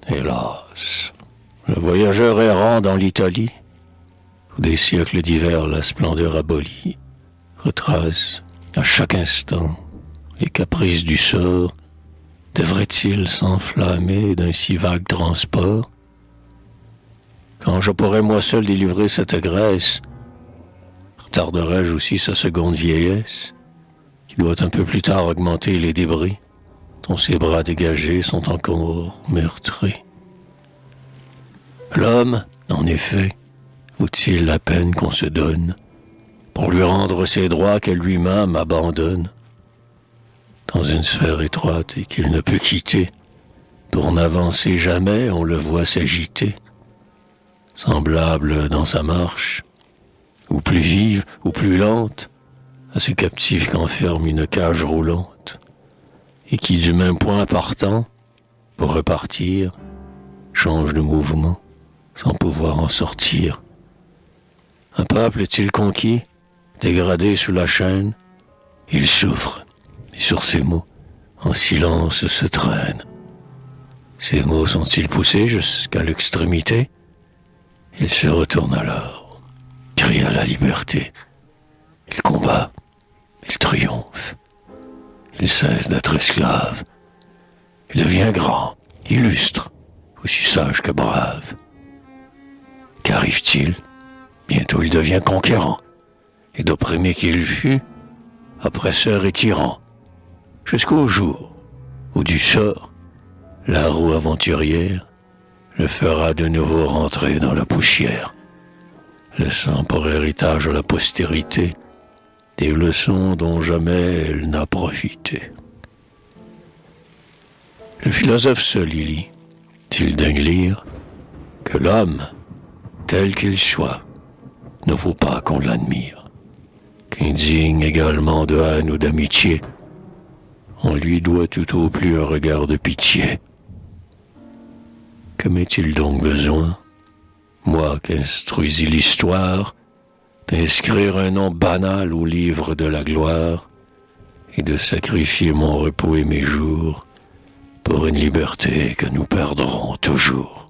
Hélas, le voyageur errant dans l'Italie, où des siècles d'hiver la splendeur abolie, retrace à chaque instant les caprices du sort. Devrait-il s'enflammer d'un si vague transport? Quand je pourrais moi seul délivrer cette Grèce, retarderais-je aussi sa seconde vieillesse, qui doit un peu plus tard augmenter les débris dont ses bras dégagés sont encore meurtris? L'homme, en effet, vaut-il la peine qu'on se donne pour lui rendre ses droits qu'elle lui-même abandonne dans une sphère étroite et qu'il ne peut quitter? Pour n'avancer jamais, on le voit s'agiter, semblable dans sa marche, ou plus vive ou plus lente, à ce captif qu'enferme une cage roulante, et qui du même point partant, pour repartir, change de mouvement, sans pouvoir en sortir. Un peuple est-il conquis, dégradé sous la chaîne? Il souffre, et sur ses mots, en silence se traîne. Ces mots sont-ils poussés jusqu'à l'extrémité? Il se retourne alors, crie à la liberté. Il combat, il triomphe. Il cesse d'être esclave. Il devient grand, illustre, aussi sage que brave. Qu'arrive-t-il? Bientôt il devient conquérant, et d'opprimé qu'il fut, oppresseur et tyran, jusqu'au jour où du sort, la roue aventurière le fera de nouveau rentrer dans la poussière, laissant pour héritage à la postérité des leçons dont jamais elle n'a profité. Le philosophe seul y lit, s'il daigne lire, que l'homme, tel qu'il soit, ne vaut pas qu'on l'admire, qu'indigne également de haine ou d'amitié, on lui doit tout au plus un regard de pitié. Que m'est-il donc besoin, moi qu'instruisit l'histoire, d'inscrire un nom banal au livre de la gloire et de sacrifier mon repos et mes jours pour une liberté que nous perdrons toujours?